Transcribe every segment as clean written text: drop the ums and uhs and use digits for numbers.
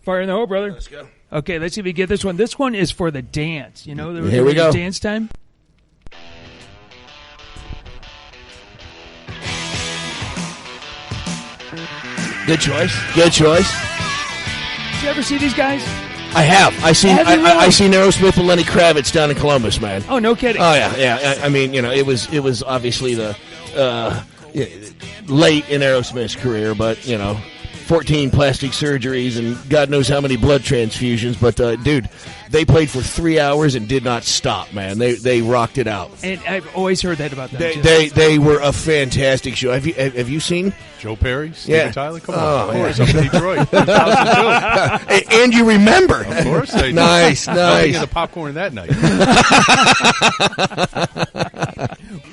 Fire in the hole, brother. Let's go. Okay, let's see if we get this one. This one is for the dance. You know, Here we go. Dance time. Good choice. Good choice. Did you ever see these guys? I have. I seen Really? Aerosmith and Lenny Kravitz down in Columbus, man. Oh, no kidding. Oh yeah. I mean, it was obviously the late in Aerosmith's career, but 14 plastic surgeries and God knows how many blood transfusions. But dude, they played for 3 hours and did not stop, man. They rocked it out. And I've always heard that about them. They were a fantastic show. Have you seen Joe Perry, Steven Tyler? Come on, of course. Yeah. I'm in Detroit, 2002. and you remember? Of course, I do. Nice. Nothing in the popcorn that night.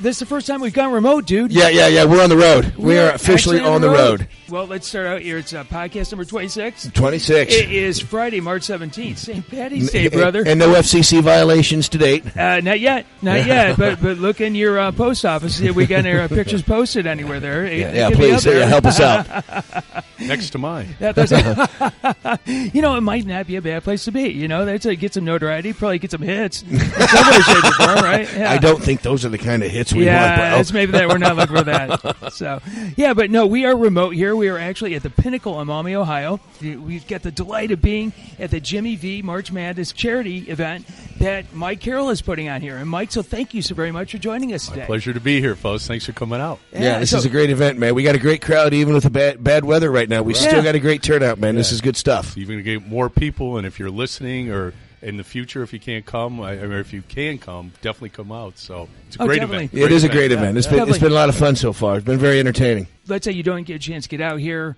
This is the first time we've gone remote, dude. Yeah. We're on the road. We are officially actually on the road. Well, let's start out here. It's podcast number 26. 26. It is Friday, March 17th. St. Patty's Day, brother. And no FCC violations to date. Not yet. But look in your post office. See if we got any pictures posted anywhere there. Yeah, please. Help us out. Next to mine. It might not be a bad place to be. That's get some notoriety, probably get some hits. Somebody shape or form, right? Yeah. I don't think those are the kind of hits we want, bro. That's maybe that we're not looking for that. So, but no, we are remote here. We are actually at the Pinnacle in Maumee, Ohio. We've got the delight of being at the Jimmy V March Madness charity event that Mike Carroll is putting on here. And Mike, so thank you so very much for joining us today. My pleasure to be here, folks. Thanks for coming out. Yeah, this is a great event, man. We got a great crowd, even with the bad weather right now. We still got a great turnout, man. This is good stuff. So you're going to get more people, and if you're listening or in the future, if you can't come, or if you can come, definitely come out. So it's a great event. It is a great event. It's been a lot of fun so far. It's been very entertaining. Let's say you don't get a chance to get out here.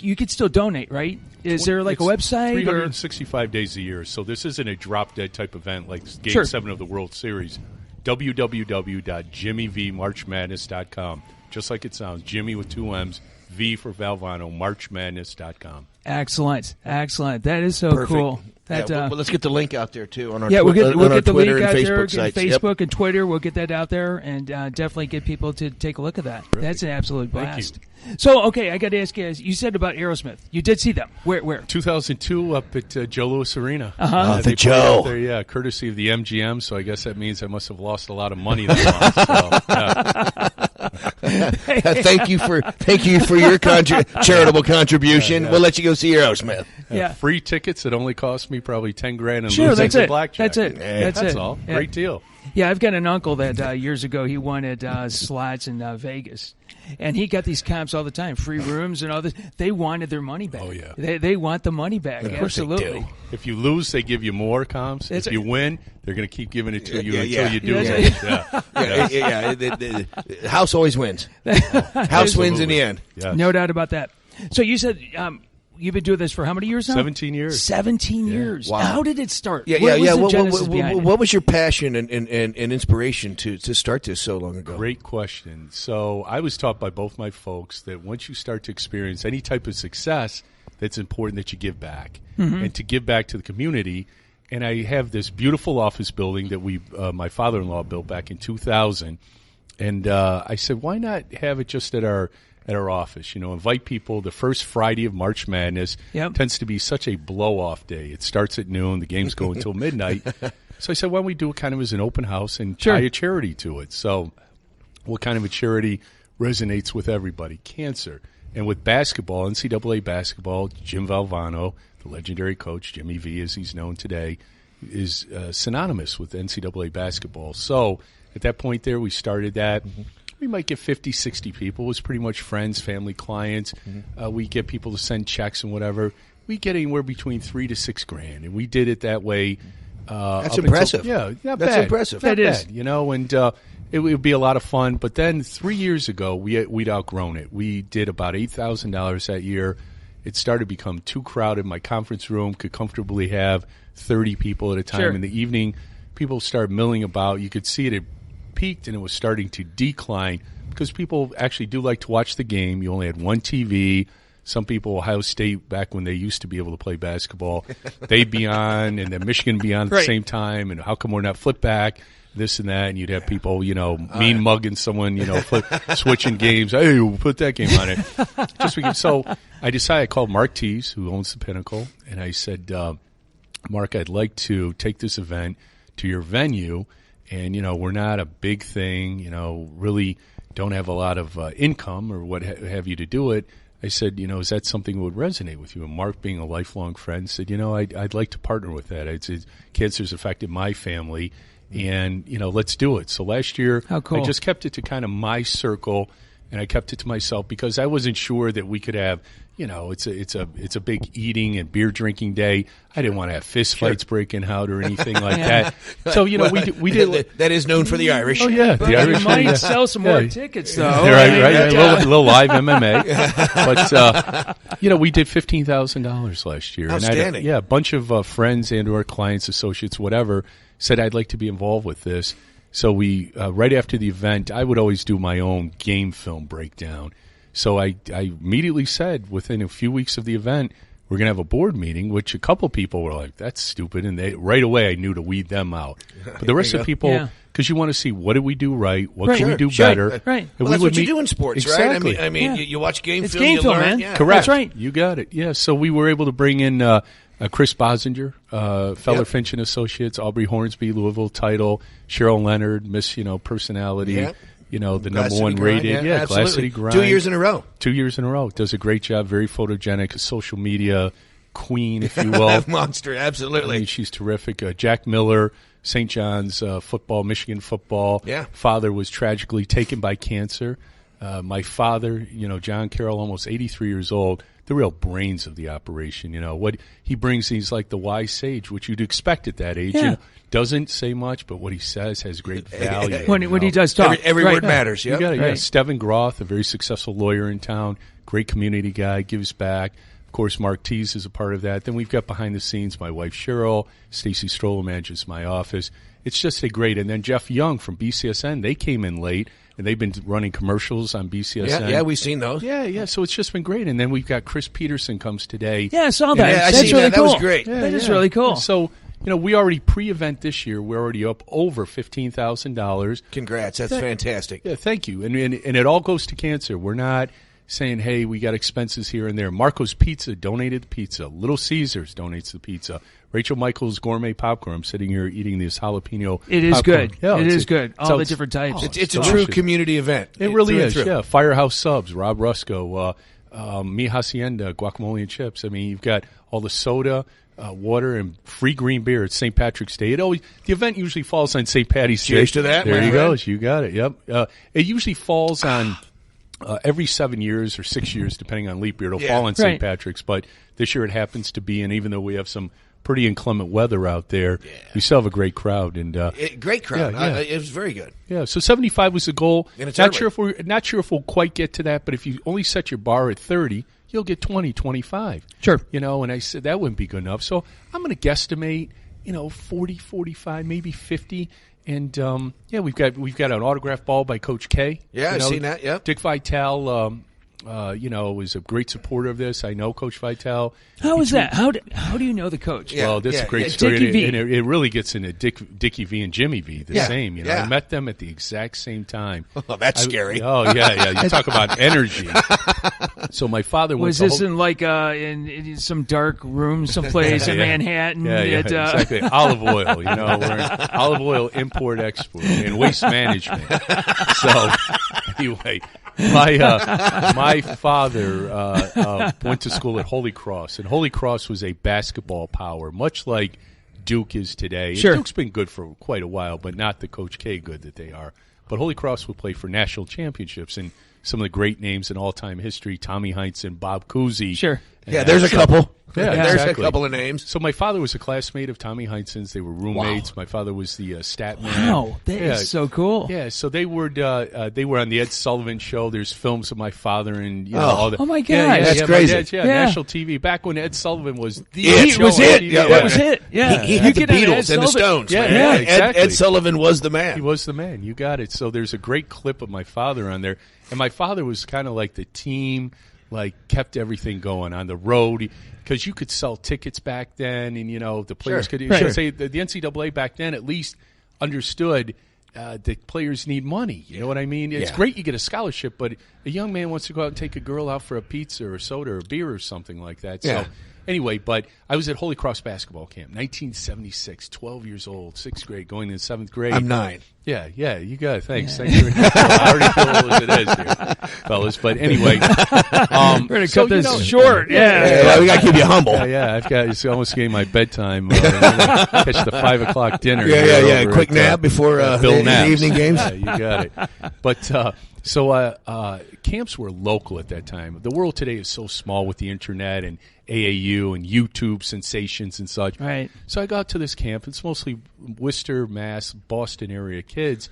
You could still donate, right? Is there like a website? 365 days a year. So this isn't a drop-dead type event like Game 7 of the World Series. www.jimmyvmarchmadness.com. Just like it sounds. Jimmy with 2 M's. V for Valvano, marchmadness.com. Excellent. That is so cool. Well, let's get the link out there, too, on our we'll get the Twitter link and out Facebook there, sites. Facebook and Twitter. We'll get that out there and definitely get people to take a look at that. Terrific. That's an absolute blast. So, okay, I got to ask you guys, you said about Aerosmith. You did see them. Where? 2002 up at Joe Louis Arena. The Joe. There, courtesy of the MGM, so I guess that means I must have lost a lot of money that month. Thank you for your charitable contribution. We'll let you go see Aerosmith. Free tickets. It only cost me probably $10,000 and sure, losing some That's blackjack. it. That's all. Yeah. Great deal. Yeah, I've got an uncle that years ago he wanted slots in Vegas, and he got these comps all the time, free rooms and all this. They wanted their money back. Oh yeah, they want the money back. Of course Absolutely. They do. If you lose, they give you more comps. If you win, they're going to keep giving it to you until you do win. The house always wins. House wins in the end. Yes. No doubt about that. So you said you've been doing this for how many years now? 17 years. 17 years. Wow. How did it start? What was the genesis behind it? What was your passion and inspiration to start this so long ago? Great question. So I was taught by both my folks that once you start to experience any type of success, that's important that you give back. Mm-hmm. And to give back to the community. And I have this beautiful office building that my father-in-law built back in 2000. And I said, why not have it just at our office? Invite people. The first Friday of March Madness tends to be such a blow-off day. It starts at noon. The games go until midnight. So I said, why don't we do it kind of as an open house and tie a charity to it? So what kind of a charity resonates with everybody? Cancer. And with basketball, NCAA basketball, Jim Valvano, the legendary coach, Jimmy V as he's known today, is synonymous with NCAA basketball. So at that point there, we started that. Mm-hmm. We might get 50, 60 people. It was pretty much friends, family, clients. Mm-hmm. We get people to send checks and whatever. We get anywhere between $3,000 to $6,000, and we did it that way. That's impressive. Not that's bad. Impressive. Not bad, and it would be a lot of fun. But then 3 years ago, we'd outgrown it. We did about $8,000 that year. It started to become too crowded. My conference room could comfortably have 30 people at a time. Sure. In the evening, people started milling about. You could see it peaked and it was starting to decline because people actually do like to watch the game. You only had one TV, Some people, Ohio State, back when they used to be able to play basketball, they'd be on, and then Michigan be on at the same time, and how come we're not flip back, this and that, and you'd have people, mean mugging someone, switching games. Hey, we'll put that game on it. So I decided, I called Mark Tees, who owns the Pinnacle, and I said, Mark, I'd like to take this event to your venue, and, we're not a big thing, really don't have a lot of income or what have you to do it. I said, is that something that would resonate with you? And Mark, being a lifelong friend, said, I'd like to partner with that. I said, cancer's affected my family, and, let's do it. So last year, How cool. I just kept it to kind of my circle, and I kept it to myself because I wasn't sure that we could have, it's a big eating and beer drinking day. I didn't want to have fist fights breaking out or anything like that. So, we did. That is known for the Irish. Oh, yeah. But The Irish you might sell some more tickets, though. Right. A little live MMA. But, we did $15,000 last year. Outstanding. And a bunch of friends and or clients, associates, whatever, said, I'd like to be involved with this. So we, right after the event, I would always do my own game film breakdown. So I immediately said, within a few weeks of the event, we're going to have a board meeting, which a couple people were like, that's stupid. And right away I knew to weed them out. But the rest of the people, because you want to see what did we do right, what can we do better. Right. Well, that's what you do in sports, exactly. right? I mean, you watch game it's film, game you film, learn. man. Yeah. Correct. That's right. You got it. Yeah. So we were able to bring in Chris Bosinger, Feller Finch and Associates, Aubrey Hornsby, Louisville title, Cheryl Leonard, Miss Personality. Yeah. The Glass number City one Grind, rated. yeah, Glass City Grind. 2 years in a row. 2 years in a row. Does a great job. Very photogenic. A social media queen, if you will. Monster, absolutely. I mean, she's terrific. Jack Miller, St. John's football, Michigan football. Yeah. Father was tragically taken by cancer. My father, John Carroll, almost 83 years old, the real brains of the operation. What he brings, he's like the wise sage, which you'd expect at that age. Yeah. Doesn't say much, but what he says has great value. When he does talk. Every Right. word matters. You Yep. got it. Right. Yeah. Steven Groth, a very successful lawyer in town, great community guy, gives back. Of course, Mark Tees is a part of that. Then we've got behind the scenes my wife Cheryl, Stacy Stroller manages my office. It's just a great. And then Jeff Young from BCSN, they came in late, and they've been running commercials on BCSN. Yeah, we've seen those. Yeah. So it's just been great. And then we've got Chris Peterson comes today. Yeah, I saw that. Yeah, I That's seen really that. cool. That was great. That is really cool. So, we already pre-event this year. We're already up over $15,000. Congrats. That's fantastic. Yeah, thank you. And it all goes to cancer. We're not saying, hey, we got expenses here and there. Marco's Pizza donated the pizza. Little Caesars donates the pizza. Rachel Michaels Gourmet Popcorn. I'm sitting here eating this jalapeno It is popcorn. good. Yeah, it is good. All the different types. It's a true community event. It really Through and is, through. yeah. Firehouse Subs, Rob Rusco, Mi Hacienda, guacamole and chips. I mean, you've got all the soda, water, and free green beer. It's St. Patrick's Day. The event usually falls on St. Patty's Day. Cheers to that, There my you friend. go. You got it. Yep. It usually falls on every 7 years or 6 years, depending on leap year. It'll fall on St. Right. Patrick's, but this year it happens to be, and even though we have some pretty inclement weather out there, we still have a great crowd. And Great crowd. Yeah. It was very good. yeah, so 75 was the goal. And it's not early. sure if we'll quite get to that, but if you only set your bar at 30, you'll get 20, 25. Sure. And I said that wouldn't be good enough. So I'm going to guesstimate, 40, 45, maybe 50. And we've got an autograph ball by Coach K. Yeah, I've seen that. Yep. Dick Vitale, was a great supporter of this. I know Coach Vitale. How is that? How do you know the coach? Yeah. Well, that's a great yeah. story, Dickie V. and it really gets into Dickie V and Jimmy V, the same. Yeah. I met them at the exact same time. Oh, that's scary. Oh, yeah. You talk about energy. So my father Was this in in some dark room someplace in Manhattan? Yeah, exactly. Olive oil, we're an olive oil import export and waste management. So anyway, my father went to school at Holy Cross, and Holy Cross was a basketball power, much like Duke is today. Sure. Duke's been good for quite a while, but not the Coach K good that they are. But Holy Cross will play for national championships, and some of the great names in all-time history, Tommy Heinsohn, Bob Cousy. Sure. Yeah, there's a couple. Yeah, There's exactly. a couple of names. So my father was a classmate of Tommy Heinsohn's. They were roommates. My father was the stat man. Wow, that is so cool. Yeah, so they were on the Ed Sullivan Show. There's films of my father and all the. Oh my gosh. That's my crazy. dad's, Yeah. national TV. Back when Ed Sullivan was the It show was on it. TV. Yeah, That was it. Yeah. He had the You get on Ed Beatles and the Sullivan. Stones. Yeah, man. yeah, Ed exactly. Sullivan was the man. He was the man. You got it. So there's a great clip of my father on there, and my father was kind of like the team like kept everything going on the road because you could sell tickets back then, and the players could say the NCAA back then at least understood that players need money. You know what I mean? It's great you get a scholarship, but a young man wants to go out and take a girl out for a pizza or a soda or a beer or something like that. So anyway, but I was at Holy Cross basketball camp, 1976, 12 years old, 6th grade, going into 7th grade. I'm 9. Yeah, you got it. Thanks. Thank you. I already feel old as it is here, fellas. But anyway, we're going to cut this short. Yeah, we got to keep you humble. It's almost getting my bedtime. Catch the 5 o'clock dinner. Yeah. Quick nap before the evening games. Yeah, you got it. But so camps were local at that time. The world today is so small with the internet and AAU and YouTube sensations and such. Right. So I got to this camp. It's mostly Worcester, Mass, Boston area kids.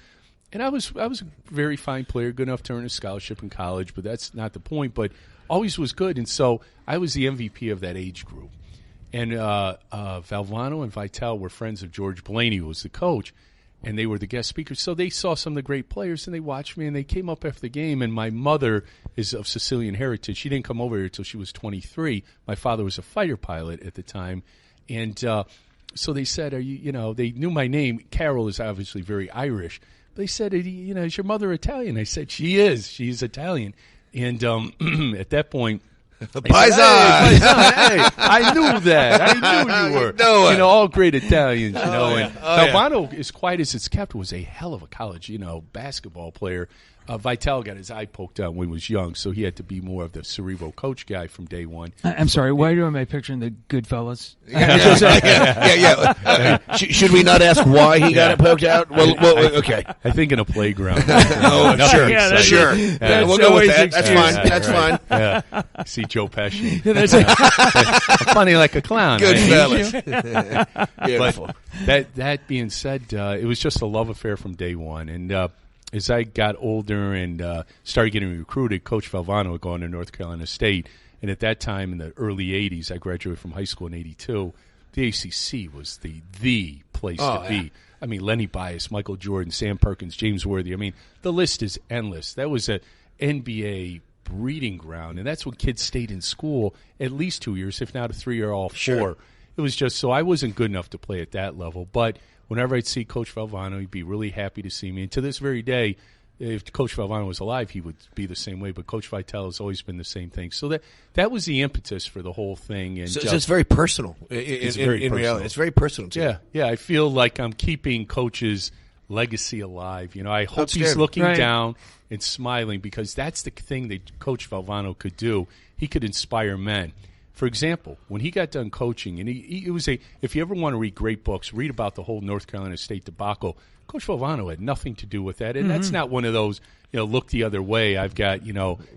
And I was a very fine player, good enough to earn a scholarship in college, but that's not the point. But always was good. And so I was the MVP of that age group. And Valvano and Vitale were friends of George Blaney, who was the coach. And they were the guest speakers. So they saw some of the great players, and they watched me, and they came up after the game. And my mother is of Sicilian heritage. She didn't come over here until she was 23. My father was a fighter pilot at the time. And so they said, they knew my name. Carroll is obviously very Irish. They said, is your mother Italian? I said, she is. She's Italian. And at that point, Paisan! Hey, I knew that. I knew you were. All great Italians, And Valvano, as quiet as it's kept, was a hell of a college, basketball player. Vitale got his eye poked out when he was young, so he had to be more of the cerebral coach guy from day one. I'm sorry, why am I picturing the Goodfellas? Should we not ask why he got it poked out? Well, okay. I think in a playground. Sure. We'll go with that. That's fine. That's fine. Yeah. See Joe Pesci. Funny like a clown. Good fellas. Beautiful. But that being said, it was just a love affair from day one. And as I got older and started getting recruited, Coach Valvano had gone to North Carolina State. And at that time, in the early 80s, I graduated from high school in 82, the ACC was the place to be. I mean, Lenny Bias, Michael Jordan, Sam Perkins, James Worthy. I mean, the list is endless. That was a NBA breeding ground, and that's when kids stayed in school at least 2 years, if not a 3 or all 4. Sure. It was just so I wasn't good enough to play at that level. But whenever I'd see Coach Valvano, he'd be really happy to see me. And to this very day, if Coach Valvano was alive, he would be the same way. But Coach Vitale has always been the same thing. So that was the impetus for the whole thing. And so it's very personal. It's very personal. Reality. It's very personal to you. Yeah. I feel like I'm keeping Coach's legacy alive. I hope he's looking down and smiling, because that's the thing that Coach Valvano could do. He could inspire men. For example, when he got done coaching, and it was if you ever want to read great books, read about the whole North Carolina State debacle. Coach Valvano had nothing to do with that, and that's not one of those, look the other way. I've got,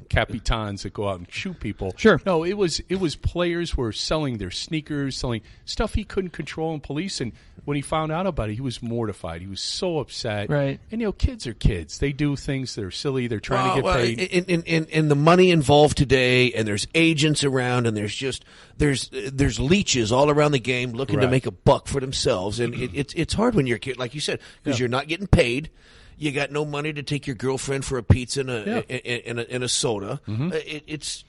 capitans that go out and shoot people. Sure. No, it was players were selling their sneakers, selling stuff he couldn't control in police, and when he found out about it, he was mortified. He was so upset. Right. And kids are kids. They do things that are silly. They're trying to get paid. And the money involved today, and there's agents around, and there's leeches all around the game looking to make a buck for themselves, and it's hard when you're a kid, like you said, because you're not getting paid. You got no money to take your girlfriend for a pizza and a soda. Mm-hmm.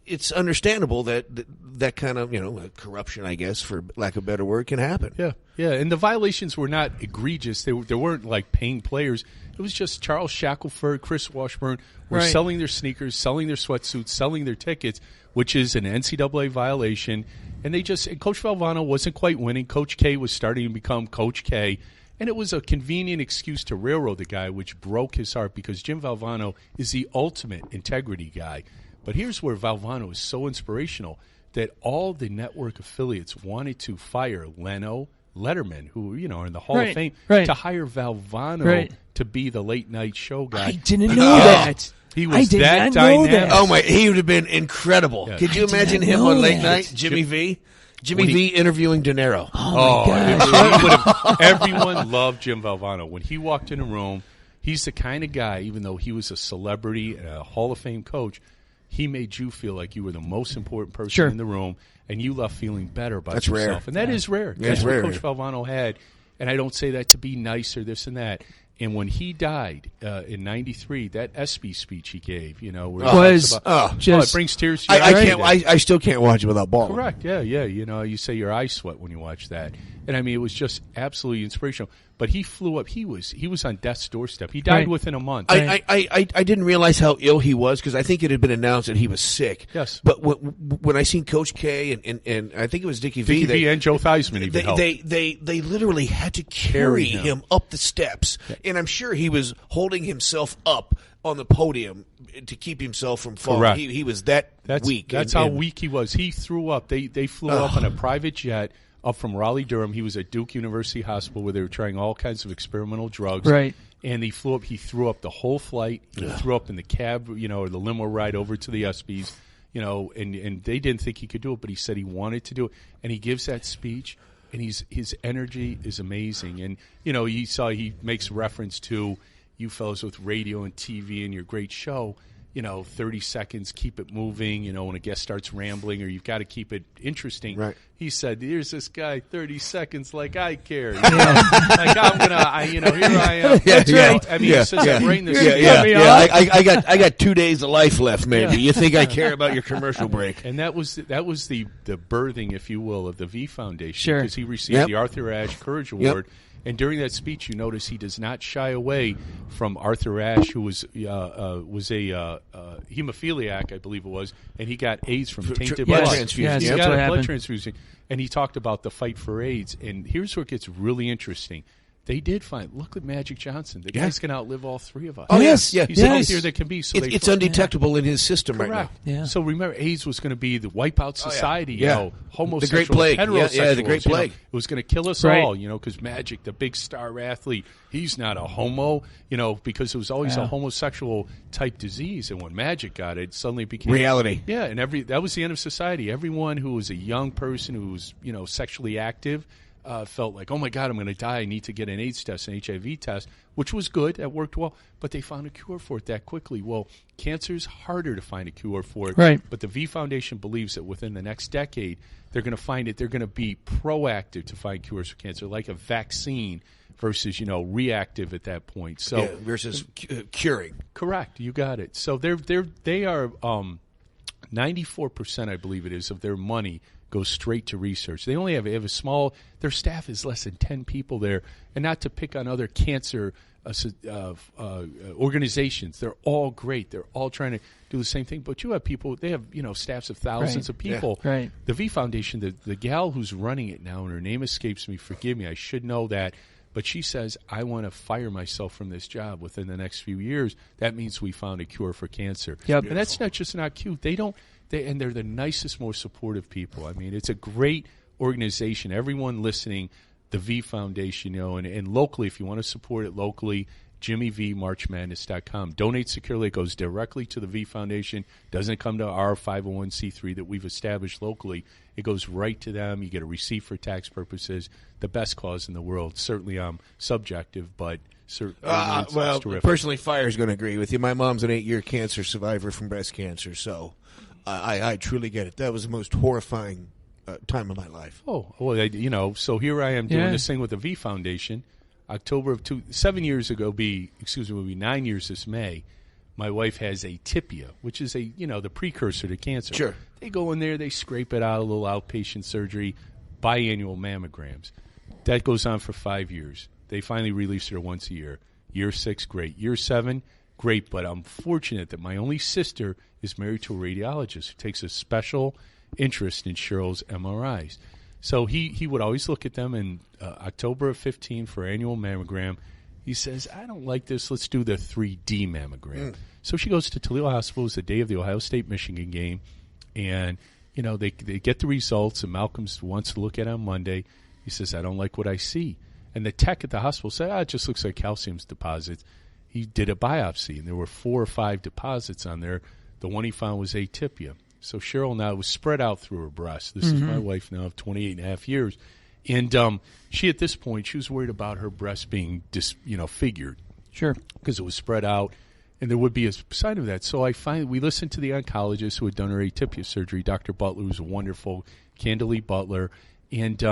It's understandable that kind of corruption, I guess, for lack of a better word, can happen. Yeah, and the violations were not egregious. They weren't like paying players. It was just Charles Shackelford, Chris Washburn were selling their sneakers, selling their sweatsuits, selling their tickets, which is an NCAA violation. And Coach Valvano wasn't quite winning. Coach K was starting to become Coach K. And it was a convenient excuse to railroad the guy, which broke his heart, because Jim Valvano is the ultimate integrity guy. But here's where Valvano is so inspirational that all the network affiliates wanted to fire Leno, Letterman, who are in the Hall of Fame, to hire Valvano to be the late night show guy. I didn't know that. He was that dynamic. Oh my! He would have been incredible. Yeah. Could you imagine him on late night? Jimmy V interviewing De Niro. Oh my gosh. Everyone loved Jim Valvano. When he walked in a room, he's the kind of guy, even though he was a celebrity, a Hall of Fame coach, he made you feel like you were the most important person in the room, and you left feeling better about yourself. Rare. And that is rare. That's what Coach Valvano had. And I don't say that to be nice or this and that. And when he died in '93, that ESPY speech he gave, where he was talks about, just it brings tears to your eyes. I still can't watch it without bawling. Correct. Yeah. You say your eyes sweat when you watch that, and I mean it was just absolutely inspirational. But he flew up. He was on death's doorstep. He died within a month. I didn't realize how ill he was because I think it had been announced that he was sick. Yes. But when I seen Coach K and I think it was Dickie V and Joe Theismann even helped. They literally had to carry him up the steps, and I'm sure he was holding himself up on the podium to keep himself from falling. Correct. He was that's weak. That's how weak he was. He threw up. They flew up on a private jet up from Raleigh-Durham. He was at Duke University Hospital where they were trying all kinds of experimental drugs. Right. And he flew up. He threw up the whole flight. He threw up in the cab, or the limo ride over to the ESPYs, and they didn't think he could do it, but he said he wanted to do it. And he gives that speech, and his energy is amazing. And, he makes reference to you fellows with radio and TV and your great show. 30 seconds, keep it moving, when a guest starts rambling or you've got to keep it interesting. Right. He said, here's this guy, 30 seconds like I care. Like I'm going to, here I am. That's right. I mean, he says that right in this. I got 2 days of life left, maybe. You think I care about your commercial break. And that was the birthing, if you will, of the V Foundation. Sure. Because he received the Arthur Ashe Courage Award. And during that speech, you notice he does not shy away from Arthur Ashe, who was a hemophiliac, I believe it was, and he got AIDS from tainted blood. Transfusion. He got a blood transfusion, and he talked about the fight for AIDS. And here's where it gets really interesting. They did find. Look at Magic Johnson. The guy's can outlive all three of us. Oh yes, he's healthier than can be. So it's undetectable in his system right now. Yeah. So remember, AIDS was going to be the wipeout society. Homosexual, the Great Plague. heterosexuals. The Great Plague. It was going to kill us all. Because Magic, the big star athlete, he's not a homo. Because it was always a homosexual type disease. And when Magic got it, suddenly it became reality. Yeah, and that was the end of society. Everyone who was a young person who was sexually active. Felt like, oh my God, I'm going to die. I need to get an AIDS test, an HIV test, which was good. That worked well. But they found a cure for it that quickly. Well, cancer's harder to find a cure for it. Right. But the V Foundation believes that within the next decade, they're going to find it. They're going to be proactive to find cures for cancer, like a vaccine versus, reactive at that point. So versus curing. Correct. You got it. So they are 94%, I believe it is, of their money goes straight to research. They only have a small. Their staff is less than 10 people there, and not to pick on other cancer organizations. They're all great. They're all trying to do the same thing. But you have people. They have staffs of thousands of people. Yeah. Right. The V Foundation. The gal who's running it now, and her name escapes me. Forgive me. I should know that. But she says, I want to fire myself from this job within the next few years. That means we found a cure for cancer. Yep. And that's not cute. And they're the nicest, most supportive people. I mean, it's a great organization. Everyone listening, the V Foundation, and locally, if you want to support it locally, JimmyVMarchMadness.com. Donate securely. It goes directly to the V Foundation. Doesn't come to our 501c3 that we've established locally. It goes right to them. You get a receipt for tax purposes. The best cause in the world. Certainly subjective, but certainly it's terrific. Personally, Fire's going to agree with you. My mom's an 8-year cancer survivor from breast cancer, so I truly get it. That was the most horrifying time of my life. Oh, well, so here I am doing this thing with the V Foundation. October of 7 years ago, will be 9 years this May. My wife has atypia, which is the precursor to cancer. Sure. They go in there, they scrape it out, a little outpatient surgery, biannual mammograms. That goes on for 5 years. They finally release her once a year. Year 6, great. Year 7, great. But I'm fortunate that my only sister is married to a radiologist who takes a special interest in Cheryl's MRIs. So he would always look at them in October of 15 for annual mammogram. He says, I don't like this. Let's do the 3D mammogram. So she goes to Toledo Hospital. It's the day of the Ohio State-Michigan game. And, they get the results, and Malcolm wants to look at it on Monday. He says, I don't like what I see. And the tech at the hospital said, it just looks like calcium deposits. He did a biopsy, and there were 4 or 5 deposits on there. The one he found was atypia. So Cheryl now was spread out through her breast. This is my wife now of 28 and a half years. And she, at this point, she was worried about her breast being figured. Sure. Because it was spread out, and there would be a sign of that. So we listened to the oncologist who had done her atypia surgery, Dr. Butler, who's a wonderful, Candalee Butler. And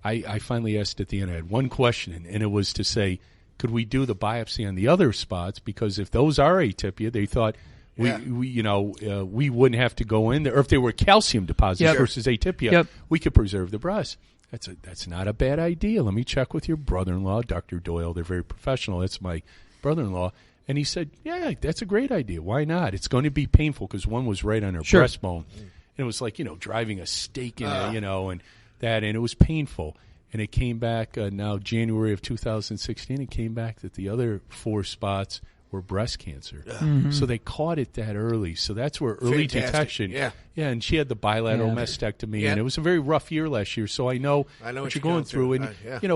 I finally asked at the end, I had one question, and it was to say, could we do the biopsy on the other spots? Because if those are atypia, they thought we wouldn't have to go in there. Or if they were calcium deposits versus atypia, we could preserve the breast. That's not a bad idea. Let me check with your brother-in-law, Dr. Doyle. They're very professional. That's my brother-in-law. And he said, yeah, that's a great idea. Why not? It's going to be painful because one was right on her breastbone. And it was like, driving a stake in it, and it was painful. And it came back now January of 2016. It came back that the other 4 spots were breast cancer. So they caught it that early. So that's where early detection. Yeah, and she had the bilateral mastectomy, and it was a very rough year last year. So I know what you're going through. And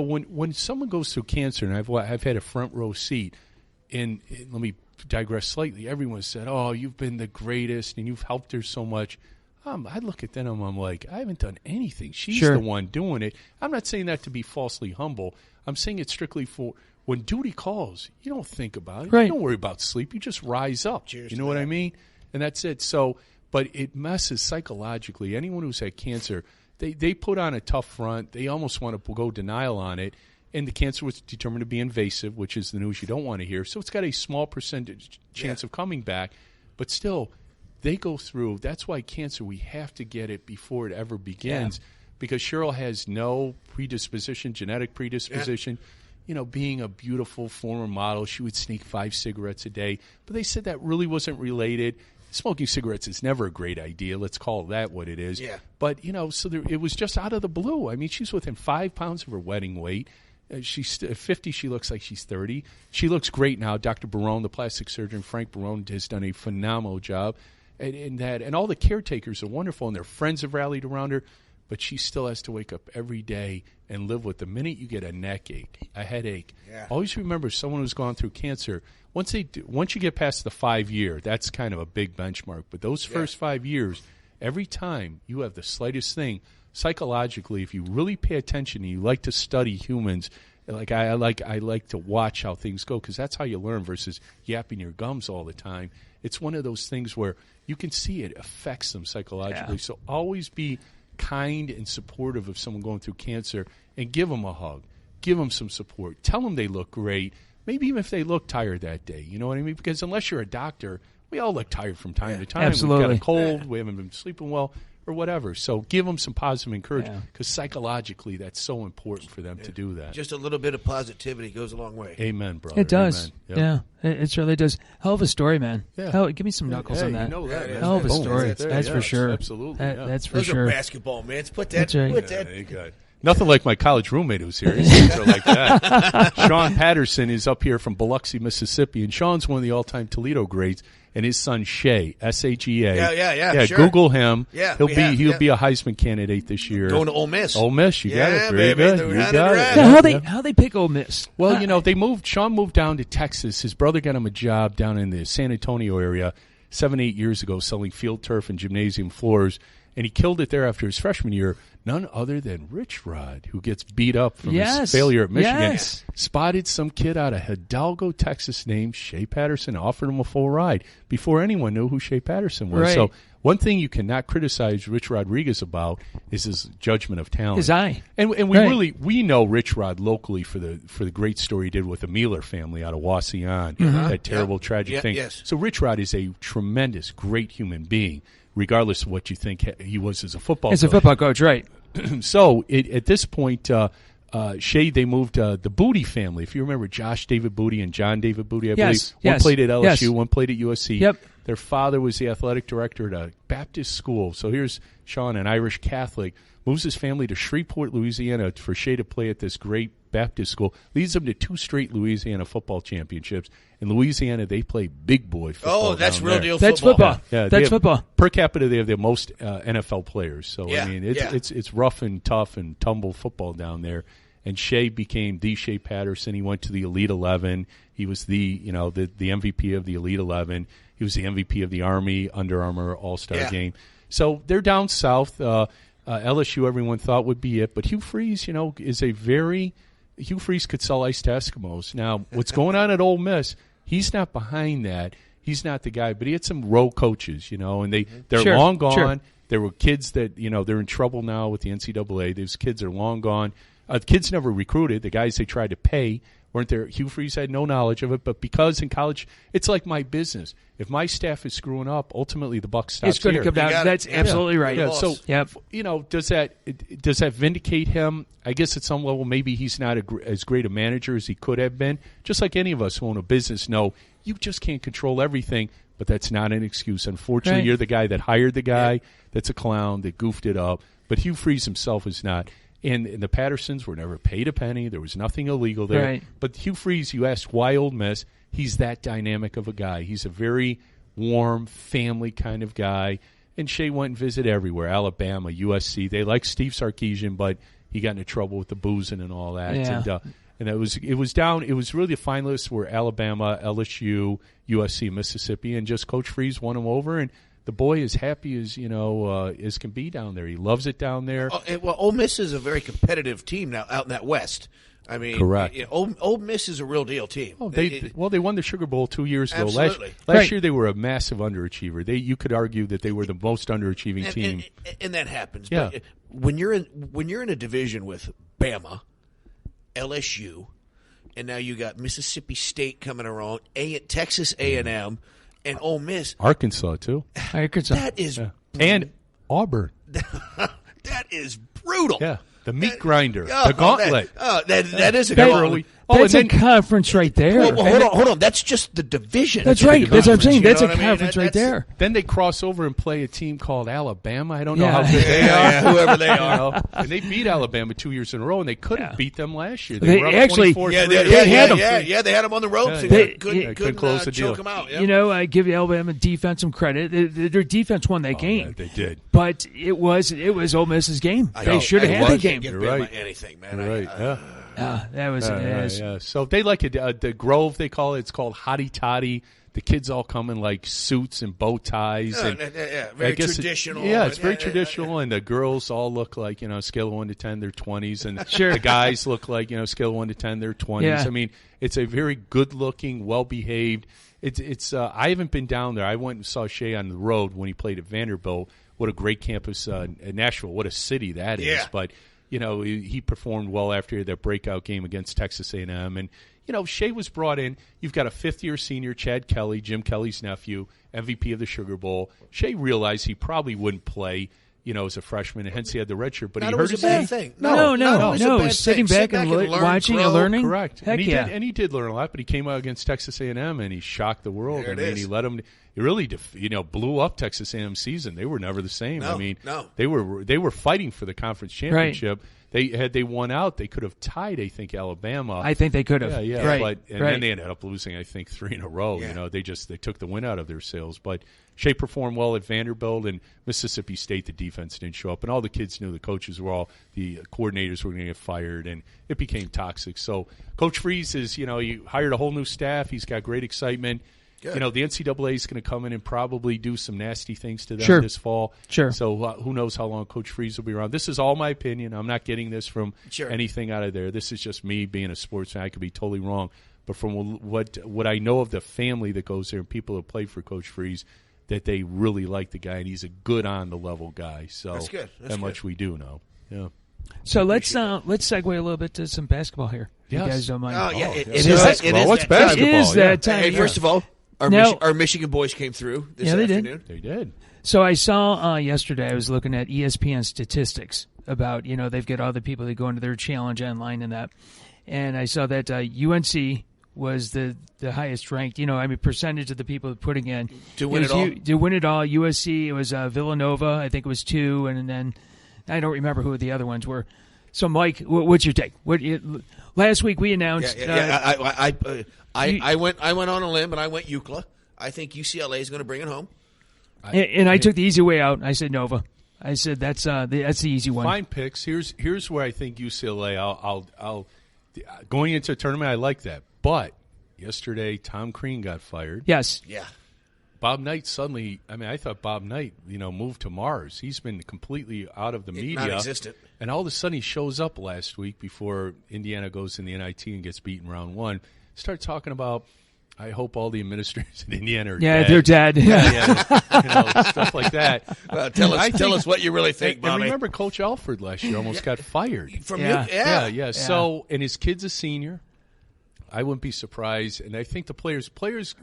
when someone goes through cancer, and I've had a front row seat, and let me digress slightly. Everyone said, "Oh, you've been the greatest, and you've helped her so much." I look at them and I'm like, I haven't done anything. She's the one doing it. I'm not saying that to be falsely humble. I'm saying it strictly for when duty calls, you don't think about it. Right. You don't worry about sleep. You just rise up. Cheers you know what I mean? And that's it. So, but it messes psychologically. Anyone who's had cancer, they put on a tough front. They almost want to go denial on it. And the cancer was determined to be invasive, which is the news you don't want to hear. So it's got a small percentage chance of coming back. But still, they go through. That's why cancer, we have to get it before it ever begins, because Cheryl has no predisposition, genetic predisposition. Being a beautiful former model, she would sneak 5 cigarettes a day. But they said that really wasn't related. Smoking cigarettes is never a great idea. Let's call that what it is. Yeah. But, so it was just out of the blue. I mean, she's within 5 pounds of her wedding weight. She's 50. She looks like she's 30. She looks great now. Dr. Barone, the plastic surgeon, Frank Barone, has done a phenomenal job. And all the caretakers are wonderful, and their friends have rallied around her, but she still has to wake up every day and live with the minute you get a neck ache, a headache. Yeah. Always remember someone who's gone through cancer, once you get past the 5 year, that's kind of a big benchmark. But those first 5 years, every time you have the slightest thing, psychologically, if you really pay attention and you like to study humans, like I like to watch how things go, because that's how you learn versus yapping your gums all the time. It's one of those things where you can see it affects them psychologically. Yeah. So always be kind and supportive of someone going through cancer, and give them a hug. Give them some support. Tell them they look great, maybe even if they look tired that day. You know what I mean? Because unless you're a doctor, we all look tired from time to time. Absolutely. We've got a cold. We haven't been sleeping well, or whatever. So give them some positive encouragement, because psychologically that's so important for them to do that. Just a little bit of positivity goes a long way. Amen, brother. It does. Amen. Yep. It really does. Hell of a story, man. Yeah. Give me some knuckles on that. You know that. Hell of a story. That's for sure. Absolutely. That's for Those sure. are basketball, man. Put that. Good. Nothing like my college roommate who's here. His things are like that. Sean Patterson is up here from Biloxi, Mississippi, and Sean's one of the all-time Toledo greats. And his son Shea, S-H-E-A. Yeah. Sure. Google him. Yeah, he'll be a Heisman candidate this year. Going to Ole Miss. Ole Miss, you got it. Very baby. good. You got it. Yeah, how they pick Ole Miss? Well, Sean moved down to Texas. His brother got him a job down in the San Antonio area 7-8 years ago, selling field turf and gymnasium floors, and he killed it there after his freshman year. None other than Rich Rod, who gets beat up from his failure at Michigan, spotted some kid out of Hidalgo, Texas, named Shea Patterson, offered him a full ride before anyone knew who Shea Patterson was. Right. So one thing you cannot criticize Rich Rodriguez about is his judgment of talent. His eye. And we know Rich Rod locally for the great story he did with the Mueller family out of Wasion, that terrible tragic thing. Yes. So Rich Rod is a tremendous, great human being, regardless of what you think he was as a football coach. As a football coach, right. So at this point, Shea, they moved the Booty family. If you remember Josh David Booty and John David Booty, I believe. One played at LSU, one played at USC. Yep. Their father was the athletic director at a Baptist school. So here's Sean, an Irish Catholic, moves his family to Shreveport, Louisiana for Shea to play at this great Baptist school. Leads them to 2 straight Louisiana football championships. In Louisiana, they play big boy football. Oh, that's real deal That's football. Yeah, that's football. Per capita, they have the most NFL players. So, I mean, it's rough and tough and tumble football down there. And Shea became the Shea Patterson. He went to the Elite 11. He was the MVP of the Elite 11. He was the MVP of the Army Under Armour All-Star game. So they're down south. LSU, everyone thought would be it. But Hugh Freeze, is Hugh Freeze could sell ice to Eskimos. Now, what's going on at Ole Miss, he's not behind that. He's not the guy. But he had some row coaches, and they're long gone. Sure. There were kids that, they're in trouble now with the NCAA. Those kids are long gone. The kids never recruited. The guys they tried to pay weren't there. Hugh Freeze had no knowledge of it, but because in college, it's like my business. If my staff is screwing up, ultimately the buck stops It's going to here. come down. That's absolutely right. Yeah, so, does that vindicate him? I guess at some level, maybe he's not as great a manager as he could have been. Just like any of us who own a business know, you just can't control everything, but that's not an excuse. Unfortunately, you're the guy that hired the guy that's a clown, that goofed it up. But Hugh Freeze himself is not. And the Pattersons were never paid a penny. There was nothing illegal there. Right. But Hugh Freeze, you asked why Ole Miss, he's that dynamic of a guy. He's a very warm, family kind of guy. And Shea went and visited everywhere, Alabama, USC. They like Steve Sarkisian, but he got into trouble with the boozing and all that. Yeah. And it was really the finalists were Alabama, LSU, USC, Mississippi, and just Coach Freeze won them over. And the boy is happy as as can be down there. He loves it down there. Well, Ole Miss is a very competitive team now out in that West. I mean, correct. Ole Miss is a real deal team. Oh, they won the Sugar Bowl 2 years ago. Absolutely. Last year they were a massive underachiever. You could argue that they were the most underachieving team. And that happens. Yeah. But when you're in a division with Bama, LSU, and now you got Mississippi State coming around, Texas A&M. And Ole Miss. Arkansas, too. That is and Auburn. That is brutal. Yeah. The meat grinder. The gauntlet. That is a gauntlet. That's a conference right there. Well, hold on. That's just the division. That's right. That's what I'm saying. That's a conference right there. Then they cross over and play a team called Alabama. I don't know how good they are. Whoever they are. And they beat Alabama 2 years in a row, and they couldn't beat them last year. They were up actually, 24-3. they had them. Yeah, they had them on the ropes. They couldn't close the deal. choke them out. Yeah. I give Alabama defense some credit. Their defense won that game. Yeah, they did. But it was Ole Miss's game. They should have had the game. You're right. Anything, man. You're right. Yeah. That was it. Yeah. So they like it. The Grove, they call it. It's called Hottie Toddy. The kids all come in like suits and bow ties. Very traditional. It's very traditional. And the girls all look like, scale of 1 to 10, they're 20s. And the guys look like, scale of 1 to 10, they're 20s. Yeah. I mean, it's a very good-looking, well-behaved. It's. I haven't been down there. I went and saw Shea on the road when he played at Vanderbilt. What a great campus. Nashville, what a city that is. But he performed well after that breakout game against Texas A&M. And, Shea was brought in. You've got a fifth-year senior, Chad Kelly, Jim Kelly's nephew, MVP of the Sugar Bowl. Shea realized he probably wouldn't play, as a freshman, and hence he had the red shirt. But he hurt his knee. Thing. No. Sitting back and watching and learning. Correct. Heck and he did learn a lot, but he came out against Texas A&M, and he shocked the world. He let him – he really, blew up Texas A&M's season. They were never the same. They were fighting for the conference championship. Right. They won out. They could have tied, I think, Alabama. I think they could have. Yeah. Right. Then they ended up losing, I think, 3 in a row. Yeah. They took the win out of their sails. But Shea performed well at Vanderbilt, and Mississippi State, the defense didn't show up. And all the kids knew the coordinators were going to get fired, and it became toxic. So Coach Freeze is, he hired a whole new staff. He's got great excitement. Good. The NCAA is going to come in and probably do some nasty things to them this fall. Sure. So who knows how long Coach Freeze will be around. This is all my opinion. I'm not getting this from anything out of there. This is just me being a sports fan. I could be totally wrong. But from what I know of the family that goes there and people that play for Coach Freeze, that they really like the guy, and he's a good on-the-level guy. So that's good. Much we do know. Yeah. So let's segue a little bit to some basketball here. Yes. You guys don't mind? Oh, yeah. It is basketball. What's basketball? It is that time. Hey, first of all, our Michigan boys came through this afternoon. They did. So I saw yesterday, I was looking at ESPN statistics about, they've got all the people that go into their challenge online and that. And I saw that UNC was the highest ranked, percentage of the people putting in. To win it all? To win it all. USC, it was Villanova, I think it was 2, and then I don't remember who the other ones were. So, Mike, what's your take? Last week we announced. I went on a limb and I went UCLA. I think UCLA is going to bring it home. And I took the easy way out. I said Nova. I said that's the easy one. Fine picks. Here's where I think UCLA. I'll going into a tournament. I like that. But yesterday, Tom Crean got fired. Yes. Yeah. Bob Knight suddenly. I thought Bob Knight, moved to Mars. He's been completely out of the media, non-existent. And all of a sudden, he shows up last week before Indiana goes in the NIT and gets beaten round 1. Start talking about. I hope all the administrators in Indiana are dead. They're dead. Stuff like that. Tell us what you really think, Bobby. And remember, Coach Alford last year almost got fired from Yeah. So, and his kid's a senior. I wouldn't be surprised. And I think the players,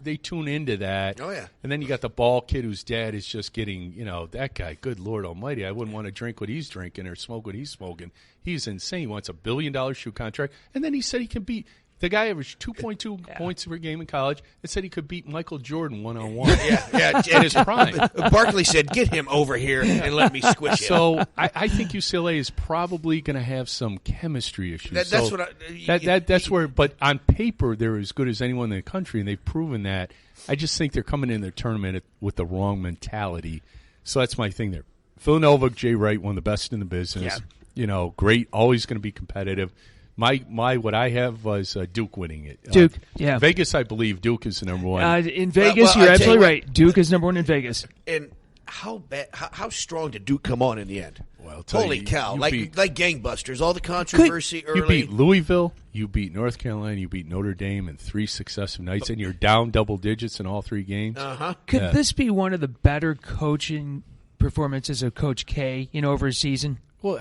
they tune into that. Oh, yeah. And then you got the ball kid whose dad is just getting, that guy, good Lord almighty, I wouldn't want to drink what he's drinking or smoke what he's smoking. He's insane. He wants $1 billion shoe contract. And then he said he can beat. The guy averaged 2.2 points per game in college and said he could beat Michael Jordan one-on-one. Yeah. In his prime. Barkley said, get him over here and let me squish him. So I think UCLA is probably going to have some chemistry issues. That's where, but on paper, they're as good as anyone in the country, and they've proven that. I just think they're coming in their tournament with the wrong mentality. So that's my thing there. Villanova, Jay Wright, one of the best in the business. Yeah. Great, always going to be competitive. My what I have was Duke winning it. Duke, yeah. Vegas, I believe Duke is the number one. In Vegas, you're absolutely right. Duke is number one in Vegas. And how strong did Duke come on in the end? Well, holy cow! Like gangbusters, all the controversy early. You beat Louisville, you beat North Carolina, you beat Notre Dame in 3 successive nights, and you're down double digits in all 3 games. Could this be one of the better coaching performances of Coach K, over a season? Well,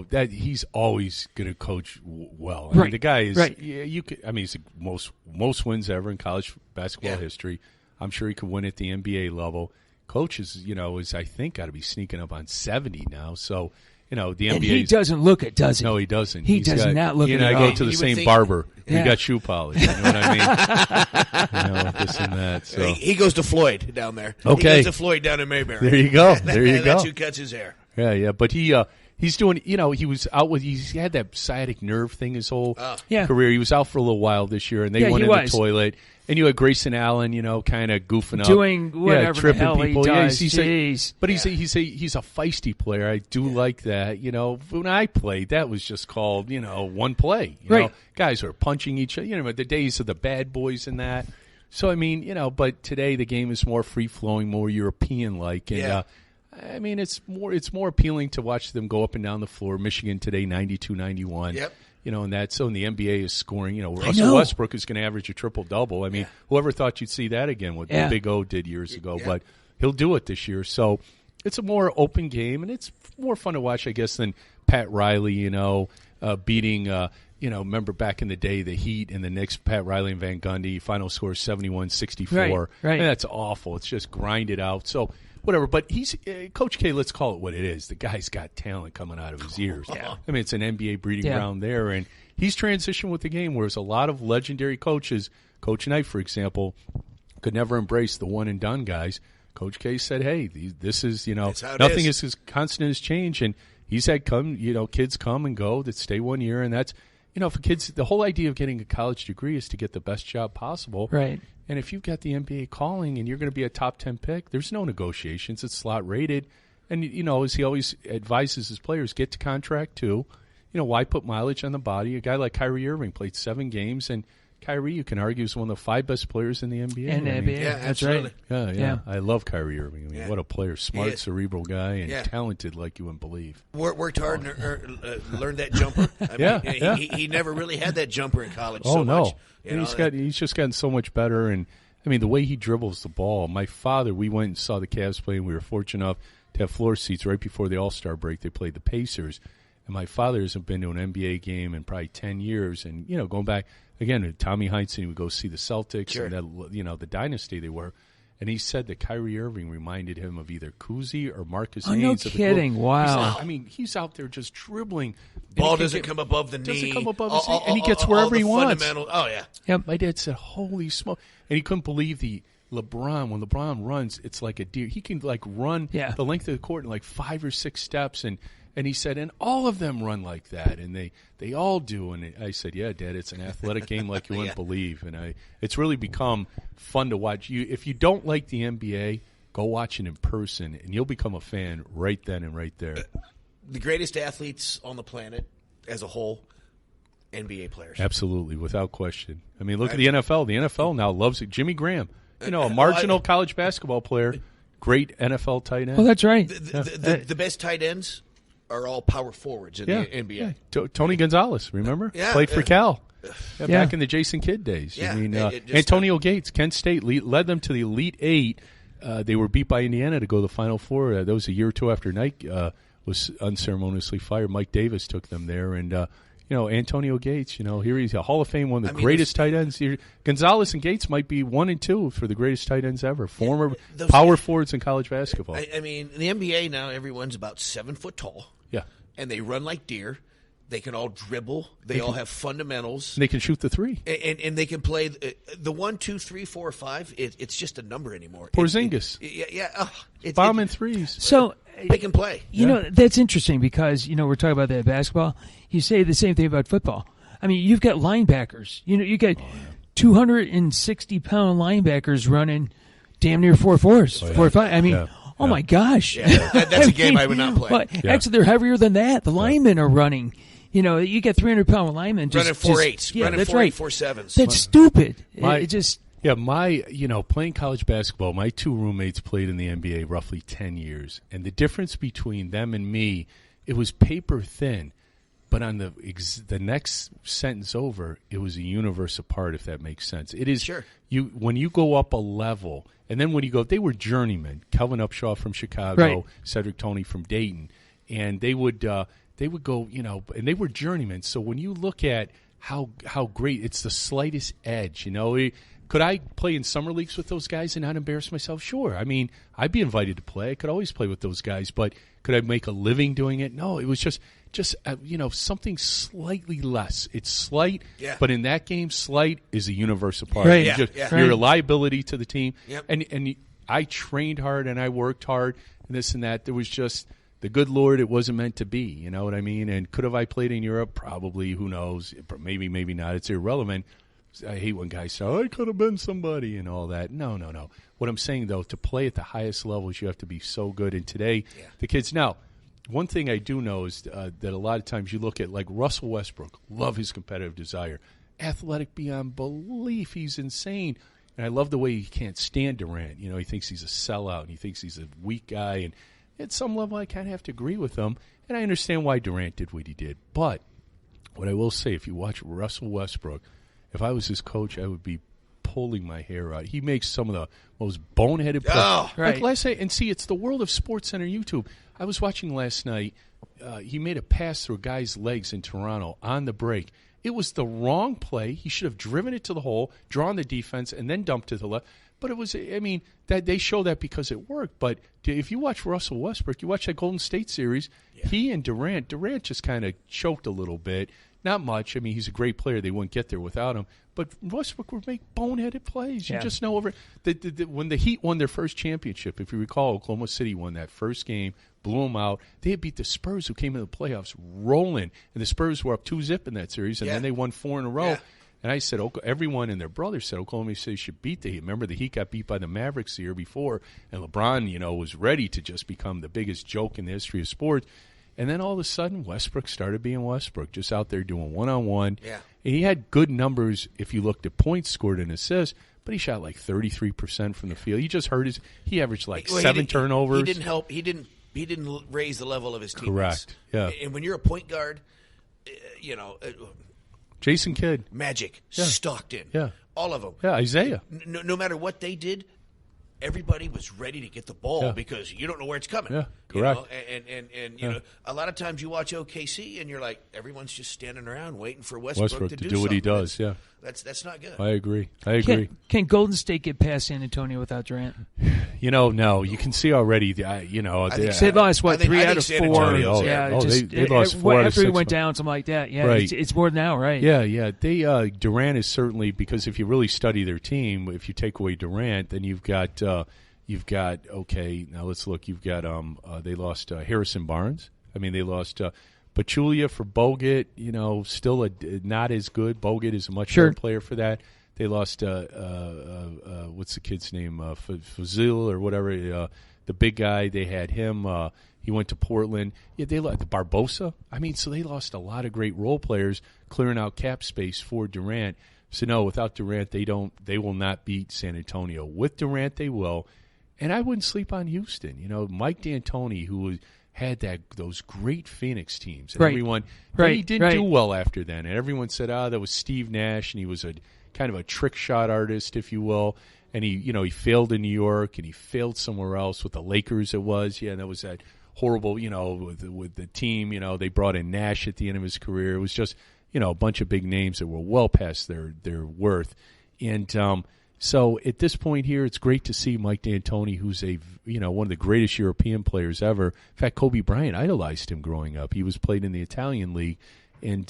that he's always going to coach well. I right. mean, the guy is. Right. He's the most wins ever in college basketball history. I'm sure he could win at the NBA level. Coach is I think got to be sneaking up on 70 now. So the NBA. And he doesn't look it, does he? No, he doesn't. He does not look it. I go to the same barber. Yeah. We got shoe polish. You know what I mean? This and that. So he goes to Floyd down there. Okay. He goes to Floyd down in Mayberry. There you go. There you go. That's who cuts his hair. Yeah. But he's doing, he was out with, he had that sciatic nerve thing his whole career. He was out for a little while this year, and they went in the toilet. And you had Grayson Allen, kind of goofing up. Doing whatever tripping the hell people. he does. He's a feisty player. I do like that. When I played, that was just called, one play. Right. Guys were punching each other. The days of the bad boys and that. So, but today the game is more free-flowing, more European-like. And, it's more appealing to watch them go up and down the floor. Michigan today, 92-91. Yep. And that's so. And the NBA is scoring. Russell Westbrook is going to average a triple-double. Whoever thought you'd see that again? What Big O did years ago, but he'll do it this year. So it's a more open game, and it's more fun to watch, I guess, than Pat Riley. Beating. Remember back in the day, the Heat and the Knicks, Pat Riley and Van Gundy, final score 71-64. Right. And that's awful. It's just grind it out. So. Whatever, but he's Coach K. Let's call it what it is. The guy's got talent coming out of his ears. Yeah. It's an NBA breeding ground there, and he's transitioned with the game. Whereas a lot of legendary coaches, Coach Knight, for example, could never embrace the one and done guys. Coach K said, "Hey, this is nothing is as constant as change," and he's had kids come and go that stay 1 year, and that's for kids. The whole idea of getting a college degree is to get the best job possible, right? And if you've got the NBA calling and you're going to be a top 10 pick, there's no negotiations. It's slot rated. And, as he always advises his players, get to contract too. Why put mileage on the body? A guy like Kyrie Irving played 7 games, and Kyrie, you can argue, is one of the 5 best players in the NBA. Yeah, that's right. Yeah. I love Kyrie Irving. What a player. Smart, cerebral guy, and talented like you wouldn't believe. Worked hard and learned that jumper. He never really had that jumper in college much. And he's just gotten so much better. And, the way he dribbles the ball. My father, we went and saw the Cavs play, and we were fortunate enough to have floor seats right before the All-Star break. They played the Pacers. And my father hasn't been to an NBA game in probably 10 years. And, going back, again, Tommy Heinsohn would go see the Celtics and that, the dynasty they were. And he said that Kyrie Irving reminded him of either Kuzi or Marcus Haynes. No kidding. Wow. He's out there just dribbling. Ball doesn't come above the knee. Doesn't come above his knee. And he gets wherever he wants. Oh, yeah. Yep. My dad said, holy smoke. And he couldn't believe when LeBron runs, it's like a deer. He can, run the length of the court in 5 or 6 steps. And he said, and all of them run like that, and they all do. And I said, yeah, Dad, it's an athletic game like you wouldn't believe. And it's really become fun to watch. If you don't like the NBA, go watch it in person, and you'll become a fan right then and right there. The greatest athletes on the planet as a whole, NBA players. Absolutely, without question. Look at the NFL. The NFL now loves it. Jimmy Graham, a marginal college basketball player, great NFL tight end. Oh, that's right. The best tight ends are all power forwards in the NBA. Yeah. Tony Gonzalez, remember? Played for Cal. Back in the Jason Kidd days. Yeah. Antonio Gates, Kent State, led them to the Elite Eight. They were beat by Indiana to go to the Final Four. That was a year or two after Knight was unceremoniously fired. Mike Davis took them there. And, Antonio Gates, here he's a Hall of Fame, one of the greatest tight ends. Gonzalez and Gates might be 1 and 2 for the greatest tight ends ever, former power forwards in college basketball. I mean, in the NBA now, everyone's about 7 foot tall. Yeah. And they run like deer. They can all dribble. They all have fundamentals. And they can shoot the three. And they can play the 1, 2, 3, 4, 5. It's just a number anymore. Porzingis. Bombing threes. So they can play. That's interesting because, we're talking about that basketball. You say the same thing about football. I mean, you've got linebackers. You got 260-pound linebackers running damn near 4.4s, 4.5. I mean, oh my gosh. Yeah, that's a game I would not play. Well, actually, they're heavier than that. The linemen are running. You get 300-pound linemen running 4.8s, running that's 4.8, right. 4.7s. That's stupid. Playing college basketball, my 2 roommates played in the NBA roughly 10 years. And the difference between them and me, it was paper thin. But on the next sentence over, it was a universe apart, if that makes sense. It is sure. When you go up a level, and then when you go, they were journeymen. Kelvin Upshaw from Chicago, right. Cedric Toney from Dayton, and they would go, and they were journeymen. So when you look at how great, it's the slightest edge. Could I play in summer leagues with those guys and not embarrass myself? Sure. I mean, I'd be invited to play. I could always play with those guys, but could I make a living doing it? No. It was just something slightly less. It's slight, but in that game, slight is a universe apart. Right. You're a liability to the team. Yep. And I trained hard and I worked hard and this and that. There was just the good Lord, it wasn't meant to be. You know what I mean? And could have I played in Europe? Probably. Who knows? Maybe not. It's irrelevant. I hate when guys say, I could have been somebody and all that. No. What I'm saying, though, to play at the highest levels, you have to be so good. And today, the kids now, one thing I do know is that a lot of times you look at, like Russell Westbrook, love his competitive desire, athletic beyond belief, he's insane. And I love the way he can't stand Durant. He thinks he's a sellout and he thinks he's a weak guy. And at some level, I kind of have to agree with him. And I understand why Durant did what he did. But what I will say, if you watch Russell Westbrook, if I was his coach, I would be pulling my hair out. He makes some of the most boneheaded plays. Oh, right. Like last night, and see, it's the world of Sports Center YouTube. I was watching last night. He made a pass through a guy's legs in Toronto on the break. It was the wrong play. He should have driven it to the hole, drawn the defense, and then dumped to the left. But it was, that they show that because it worked. But if you watch Russell Westbrook, you watch that Golden State series, he and Durant just kind of choked a little bit. Not much. He's a great player. They wouldn't get there without him. But Westbrook would make boneheaded plays. You just know when the Heat won their first championship, if you recall, Oklahoma City won that first game, blew them out. They had beat the Spurs, who came into the playoffs rolling. And the Spurs were up 2-0 in that series, and then they won 4 in a row. Yeah. And I said, everyone and their brother said Oklahoma City should beat the Heat. Remember, the Heat got beat by the Mavericks the year before, and LeBron, was ready to just become the biggest joke in the history of sports. And then all of a sudden, Westbrook started being Westbrook, just out there doing one-on-one. Yeah. And he had good numbers if you looked at points scored and assists, but he shot like 33% from the field. You just heard he averaged like 7 turnovers. He didn't help. He didn't raise the level of his teammates. Correct. Yeah. And when you're a point guard, Jason Kidd, Magic, Stockton, all of them. Yeah, Isaiah. No matter what they did, everybody was ready to get the ball because you don't know where it's coming. Yeah, correct. And a lot of times you watch OKC and you're like, everyone's just standing around waiting for Westbrook to do what he does. That's not good. I agree. Can Golden State get past San Antonio without Durant? No. You can see already. They've lost 3 out of 4. They lost 4 out of 6. After he went down, something like that. Yeah, right. It's more now, right? Yeah. Durant is certainly, because if you really study their team, if you take away Durant, then you've got okay. Now let's look. You've got they lost Harrison Barnes. They lost Pachulia for Bogut. Still not as good. Bogut is a much better player for that. They lost what's the kid's name? Fazil or whatever. The big guy. They had him. He went to Portland. Yeah, they lost Barbosa. So they lost a lot of great role players, clearing out cap space for Durant. So no, without Durant, they will not beat San Antonio. With Durant, they will. And I wouldn't sleep on Houston. Mike D'Antoni, who had those great Phoenix teams. And everyone, he didn't do well after then. And everyone said, that was Steve Nash, and he was a kind of a trick shot artist, if you will. And he failed in New York, and he failed somewhere else with the Lakers. It was, and that was that horrible, with the team. They brought in Nash at the end of his career. It was just, a bunch of big names that were well past their worth. And so at this point here, it's great to see Mike D'Antoni, who's one of the greatest European players ever. In fact, Kobe Bryant idolized him growing up. He was played in the Italian league, and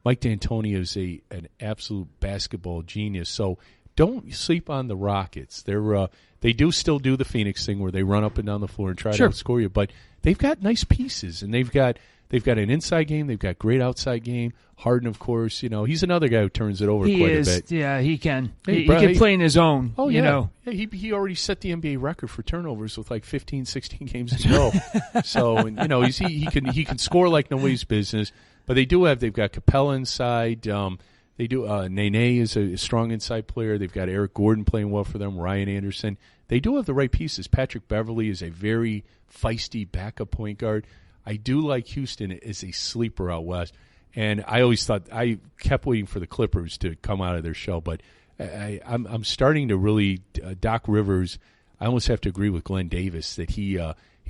Mike D'Antoni is an absolute basketball genius. So don't sleep on the Rockets. They do still do the Phoenix thing where they run up and down the floor and try to outscore you, but they've got nice pieces, and they've got an inside game. They've got great outside game. Harden, of course, he's another guy who turns it over quite a bit. Yeah, he can. Hey, he can play in his own. Oh, Yeah, he already set the NBA record for turnovers with like 15, 16 games to go. So, he can score like nobody's business. But they've got Capella inside. They do. Nene is a strong inside player. They've got Eric Gordon playing well for them. Ryan Anderson. They do have the right pieces. Patrick Beverley is a very feisty backup point guard. I do like Houston as a sleeper out west. And I kept waiting for the Clippers to come out of their shell, but I'm starting to really Doc Rivers. I almost have to agree with Glenn Davis that he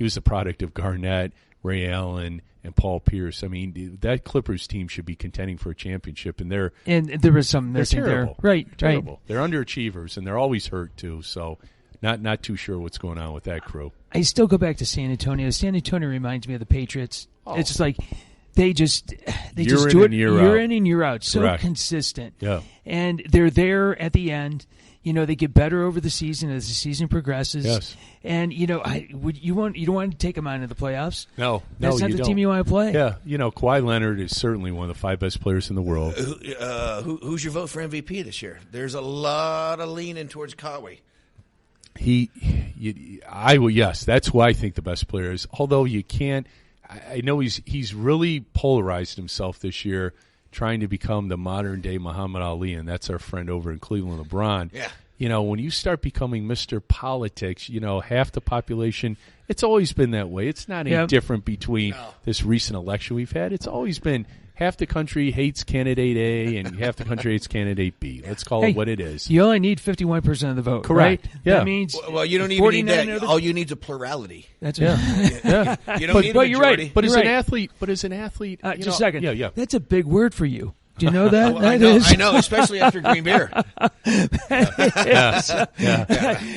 was the product of Garnett, Ray Allen, and Paul Pierce. I mean, that Clippers team should be contending for a championship, and there was some they're terrible, right? Terrible. They're underachievers, and they're always hurt too. So, not too sure what's going on with that crew. I still go back to San Antonio. San Antonio reminds me of the Patriots. Oh. It's just like they just do it year in and year out. So Correct. Consistent. Yeah. And they're there at the end. They get better over the season as the season progresses. Yes. And you don't want to take them out into the playoffs. No, that's not you the don't. team you want to play. Yeah, Kawhi Leonard is certainly one of the 5 best players in the world. Who's your vote for MVP this year? There's a lot of leaning towards Kawhi. Yes, that's who I think the best player is. Although you can't. I know he's really polarized himself this year, trying to become the modern-day Muhammad Ali, and that's our friend over in Cleveland, LeBron. Yeah. When you start becoming Mr. Politics, half the population, it's always been that way. It's not any different between this recent election we've had. It's always been half the country hates candidate A and half the country hates candidate B. Let's call it what it is. You only need 51% of the vote. Correct. Right? Yeah. That means you don't even need that. All you need is a plurality. That's right. Yeah. You don't need a majority. You're right. But as an athlete, just a second. Yeah. That's a big word for you. Do you know that? I know, especially after green beer. Yeah.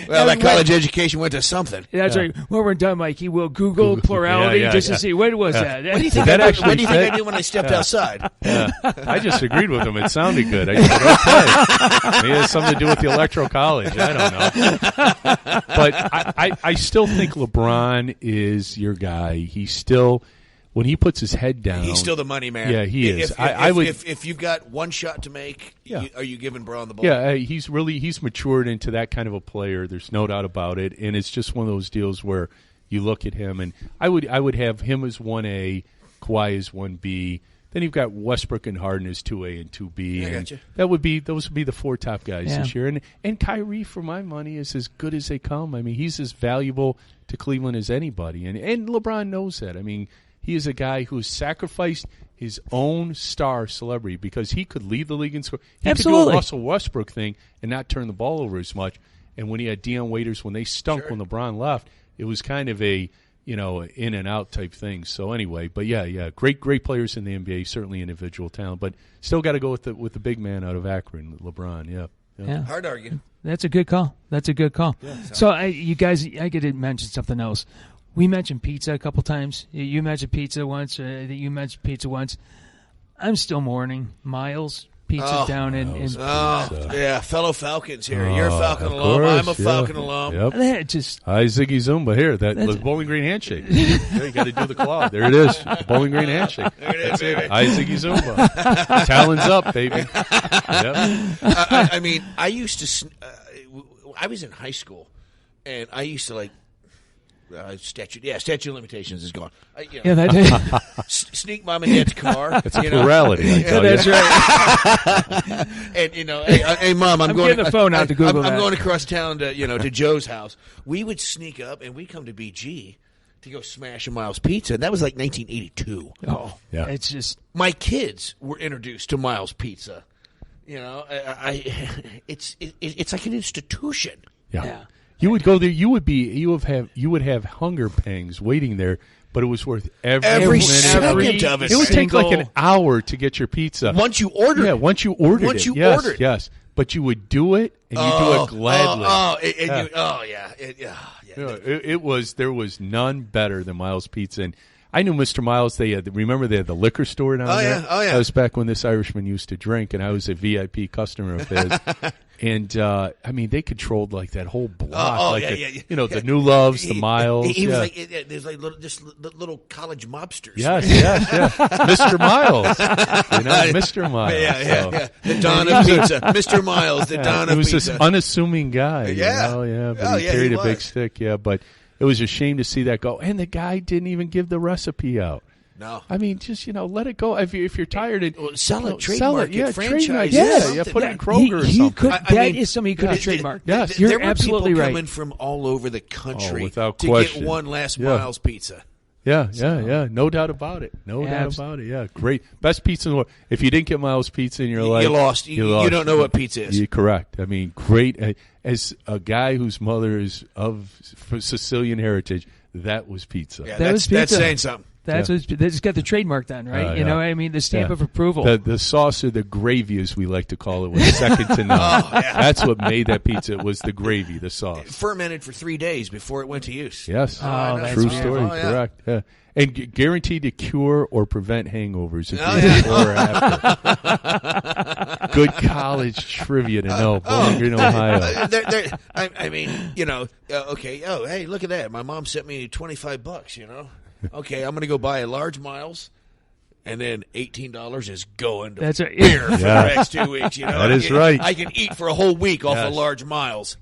Well, that college education went to something. That's right. When we're done, Mikey, we'll Google plurality just to see what was that. What do you think I did when I stepped outside? Yeah. I just agreed with him. It sounded good. I said, okay. Maybe it has something to do with the Electoral College. I don't know. But I still think LeBron is your guy. He's still... When he puts his head down, he's still the money man. Yeah, he is. If you've got one shot to make, are you giving Braun the ball? Yeah, he's matured into that kind of a player. There's no doubt about it, and it's just one of those deals where you look at him, and I would have him as 1A, Kawhi as 1B. Then you've got Westbrook and Harden as 2A and 2B. Yeah, and gotcha. Those would be the 4 top guys this year. And Kyrie, for my money, is as good as they come. I mean, he's as valuable to Cleveland as anybody, and LeBron knows that. I mean. He is a guy who has sacrificed his own star celebrity because he could lead the league in score. He could do a Russell Westbrook thing and not turn the ball over as much. And when he had Deion Waiters, when they stunk when LeBron left, it was kind of a in and out type thing. So anyway, but great players in the NBA, certainly individual talent, but still got to go with the big man out of Akron, LeBron. Yeah. Hard to argue. That's a good call. Yeah, so I get to mention something else. We mentioned pizza a couple times. You mentioned pizza once. You mentioned pizza once. I'm still mourning Miles. Pizza down in fellow Falcons here. You're a Falcon alum. I'm a Falcon alum. Yep. Hi, Ziggy Zumba here. The Bowling Green handshake. You got to do the claw. There it is. Bowling Green handshake. There it is, baby. Hi, Ziggy Zumba. Talons up, baby. Yep. I mean, I used to. I was in high school, and I used to statute of limitations is gone. Sneak mom and dad's car. That's a plurality. That's right. And hey mom, I'm going getting the phone out to Google. I'm going across town to to Joe's house. We would sneak up and we'd come to BG to go smash a Miles Pizza, and that was like 1982. Oh, yeah. It's just my kids were introduced to Miles Pizza. It's like an institution. Yeah. You would go there. You would have hunger pangs waiting there. but it was worth every minute second of it. It would take like an hour to get your pizza. Once you ordered it. Yeah, once you ordered it. Yes. But you would do it, and you do it gladly. It was, there was none better than Miles Pizza. And I knew Mr. Miles. They had the liquor store down there. That was back when this Irishman used to drink, and I was a VIP customer of his. And I mean, they controlled like that whole block, the New Loves, the Miles. He was like, there's like little college mobsters. Yes, Mr. Miles, Mr. Miles. The Don of Pizza, Mr. Miles, the Don of Pizza. He was this unassuming guy, but he carried a big stick, but it was a shame to see that go. And the guy didn't even give the recipe out. No, I mean, just let it go. If you're tired, sell it, trademark it, franchise. Put it in Kroger or something. That is something he could have trademarked. Yes, you're there were absolutely people right. coming from all over the country without to question. get one last Miles Pizza. Yeah, no doubt about it. Yeah, great, best pizza in the world. If you didn't get Miles Pizza in your life, you lost. You don't know what pizza is. You're correct. I mean, great. As a guy whose mother is of Sicilian heritage, that was pizza. Yeah, that's saying something. They just got the trademark then, right? You know what I mean? The stamp of approval. The sauce, or the gravy, as we like to call it, was second to none. That's what made that pizza. It was the gravy, the sauce. It fermented for 3 days before it went to use. Yes. True story. Correct. Yeah. And guaranteed to cure or prevent hangovers if you're before or after. Good college trivia to know. Bowling Green, Ohio. I mean, okay. Oh, hey, look at that. My mom sent me $25, Okay, I'm going to go buy a large Miles, and then $18 is going to beer for the next 2 weeks. That is right. I can eat for a whole week off of large Miles.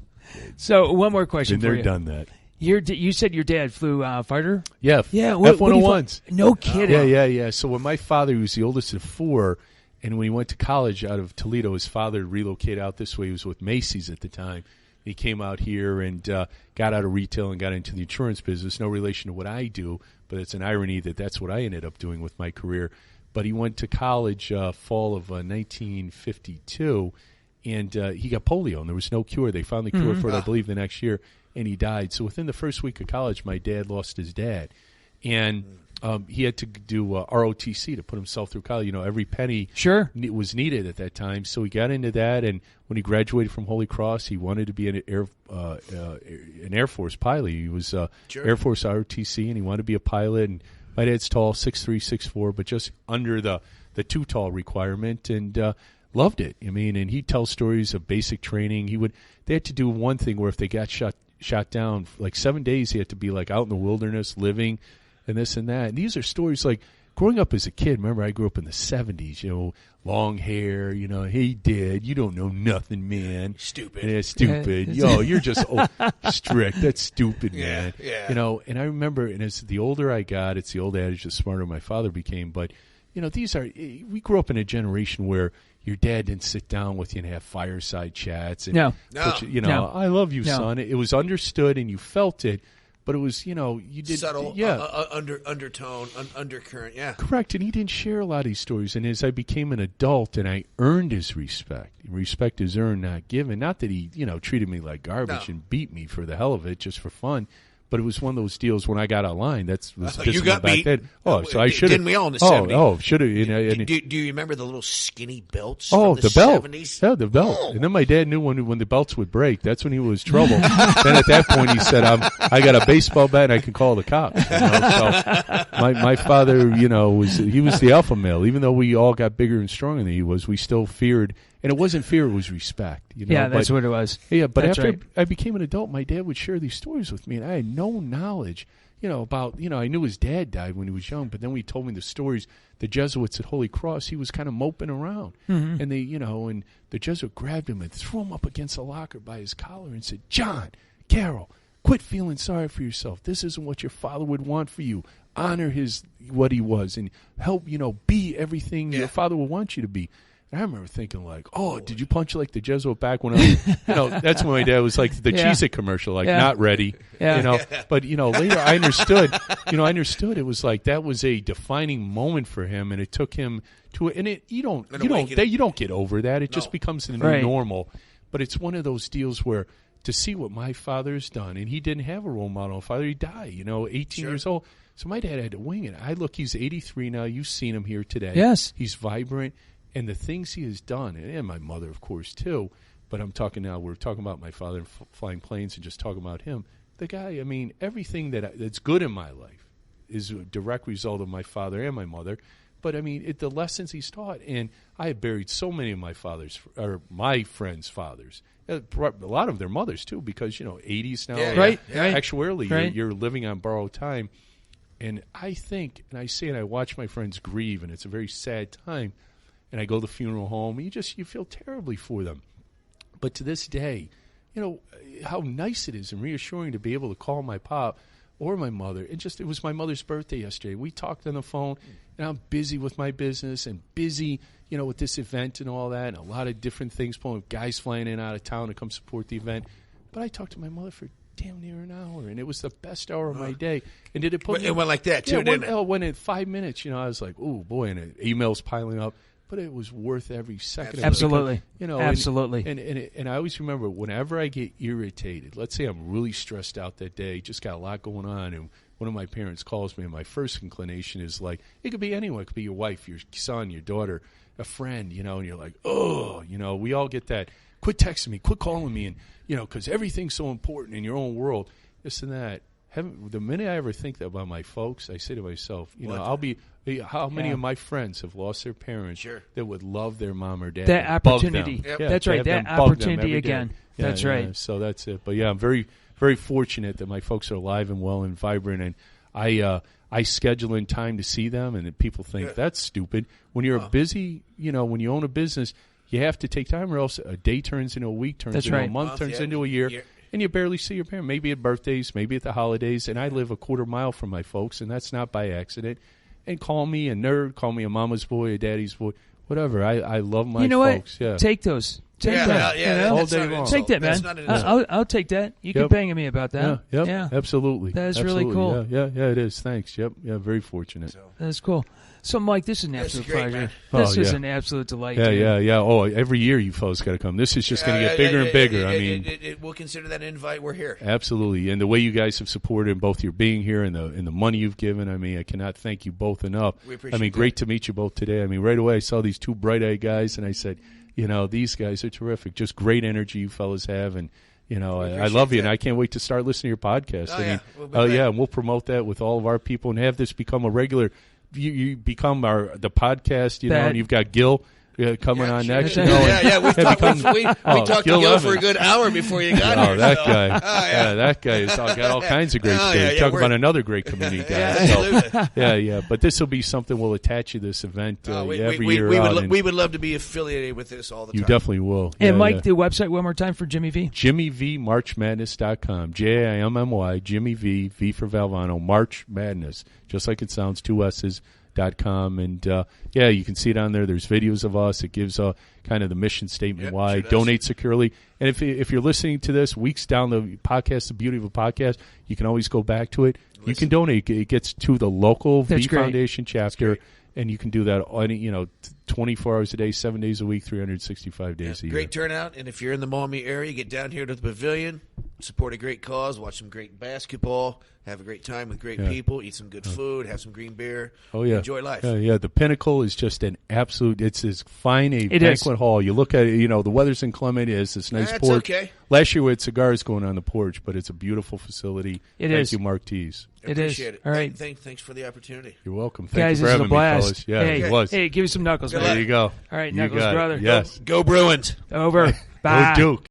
So one more question for you. They're done that. You said your dad flew fighter? Yeah, F-101s. No kidding. Yeah. So when my father, he was the oldest of four, and when he went to college out of Toledo, his father relocated out this way. He was with Macy's at the time. He came out here and got out of retail and got into the insurance business. No relation to what I do, but it's an irony that that's what I ended up doing with my career. But he went to college fall of 1952, and he got polio, and there was no cure. They found the cure for it, I believe, the next year, and he died. So within the first week of college, my dad lost his dad. And he had to do ROTC to put himself through college. Every penny was needed at that time. So he got into that, and when he graduated from Holy Cross, he wanted to be an Air Force pilot. He was Air Force ROTC, and he wanted to be a pilot. And my dad's tall, 6'3", 6'4", but just under the too tall requirement, and loved it. I mean, and he'd tell stories of basic training. They had to do one thing where if they got shot down, like 7 days, he had to be like out in the wilderness living, and this and that. And these are stories like growing up as a kid. Remember, I grew up in the 70s, long hair, hey, Dad, you don't know nothing, man. Stupid. Yeah, stupid. You're just strict. That's stupid, man. Yeah. And I remember, and as the older I got, it's the old adage, the smarter my father became. But, we grew up in a generation where your dad didn't sit down with you and have fireside chats. And I love you, son. It was understood and you felt it. But it was, you did subtle, undertone, undercurrent, Correct, and he didn't share a lot of these stories. And as I became an adult and I earned his respect is earned, not given. Not that he, treated me like garbage and beat me for the hell of it, just for fun. But it was one of those deals when I got online. You got back beat. then. Oh, so I should have. Didn't we all in the 70s? Oh, should have. Do you remember the little skinny belts? Oh, from the belt. 70s? Yeah, the belt. Oh. And then my dad knew when the belts would break. That's when he was trouble. Then at that point he said, "I got a baseball bat and I can call the cops." So my father, he was the alpha male. Even though we all got bigger and stronger than he was, we still feared. And it wasn't fear; it was respect. That's what it was. Yeah, but that's after right. I became an adult, my dad would share these stories with me, and I had no knowledge, about. I knew his dad died when he was young, but then when he told me the stories, the Jesuits at Holy Cross, he was kind of moping around, and they, and the Jesuit grabbed him and threw him up against a locker by his collar and said, "John Carroll, quit feeling sorry for yourself. This isn't what your father would want for you. Honor what he was, and help, be everything your father would want you to be." I remember thinking like, "Oh, did you punch like the Jesuit back when I was, that's when my dad was like the Cheez-It commercial, like not ready, But later I understood, it was like that was a defining moment for him, and it took him to and it you don't get over that. It just becomes the new normal. But it's one of those deals where to see what my father's done, and he didn't have a role model. Father, he died, 18 years old. So my dad had to wing it. He's 83 now. You've seen him here today. Yes. He's vibrant, and the things he has done, and my mother, of course, too. But I'm talking now, we're talking about my father flying planes and just talking about him. The guy, everything that's good in my life is a direct result of my father and my mother. But, the lessons he's taught, and I have buried so many of my friends' fathers. A lot of their mothers, too, because, 80s now. Right. Actuarially, you're living on borrowed time. And I think, and I say, and I watch my friends grieve, and it's a very sad time. And I go to the funeral home, and you feel terribly for them. But to this day, how nice it is and reassuring to be able to call my pop or my mother. It was my mother's birthday yesterday. We talked on the phone, and I'm busy with my business and busy, with this event and all that, and a lot of different things, pulling guys flying in and out of town to come support the event. But I talked to my mother for damn near an hour, and it was the best hour of my day. And did it put me? It went like that too, didn't it? When in 5 minutes, I was like, oh boy, and emails piling up. But it was worth every second. Absolutely. Absolutely. Absolutely. And I always remember whenever I get irritated, let's say I'm really stressed out that day, just got a lot going on, and one of my parents calls me, and my first inclination is like, it could be anyone. It could be your wife, your son, your daughter, a friend, and you're like, oh, we all get that. Quit texting me, quit calling me, and, because everything's so important in your own world, this and that. The minute I ever think that about my folks, I say to myself, how many of my friends have lost their parents that would love their mom or dad? That opportunity. Yep. That's right. That opportunity again. That's right. So that's it. But, I'm very, very fortunate that my folks are alive and well and vibrant. And I schedule in time to see them, and people think that's stupid. When you're busy, when you own a business, you have to take time, or else a day turns into a week, turns into a month, turns into a year. And you barely see your parents, maybe at birthdays, maybe at the holidays. And I live a quarter mile from my folks, and that's not by accident. And call me a nerd, call me a mama's boy, a daddy's boy, whatever. I love my folks. Yeah. Take those. Take that. All day long. Take that, man. I'll take that. You can bang at me about that. Yeah, absolutely. That's really cool. Yeah, it is. Thanks. Yep. Yeah, very fortunate. That's cool. So, Mike, this is an absolute pleasure. This is an absolute delight. Yeah. Oh, every year you folks got to come. This is just going to get bigger and bigger. We'll consider that an invite. We're here. Absolutely. And the way you guys have supported both your being here and the money you've given, I cannot thank you both enough. We appreciate great to meet you both today. Right away I saw these two bright-eyed guys, and I said, these guys are terrific. Just great energy you fellas have, and I love you, and I can't wait to start listening to your podcast. And we'll promote that with all of our people and have this become a regular. You become the podcast, and you've got Gil coming on next. We talked to Gil for a good hour before you got here. That guy. That guy has got all kinds of great things. Talk about another great community guy. But this will be something we'll attach to this event every year. We would love to be affiliated with this all the time. You definitely will. And Mike, the website one more time for Jimmy V. JimmyVMarchMadness.com. JIMMY, Jimmy V, V for Valvano, March Madness. Just like it sounds, 2 S's. .com, and you can see it on there. There's videos of us. It gives kind of the mission statement why. Donate securely. And if you're listening to this weeks down the podcast, the beauty of a podcast, you can always go back to it. You can donate. It gets to the local V Foundation chapter, and you can do that 24 hours a day, 7 days a week, 365 days a year. Great turnout, and if you're in the Maumee area, get down here to the pavilion, support a great cause, watch some great basketball, have a great time with great people, eat some good food, have some green beer, enjoy life. The Pinnacle is just an absolute, it's as fine a banquet hall. You look at it, the weather's inclement, it's this nice porch. Okay. Last year we had cigars going on the porch, but it's a beautiful facility. Thank you, Mark Tees. Appreciate it. All right. Thanks for the opportunity. You're welcome. Guys, Thank you for having this is a blast. me, fellas. Yeah, it was. Hey, give me some Knuckles, man. There you go. All right, Knuckles, brother. Yes. Go Bruins. Over. Bye. Go Duke.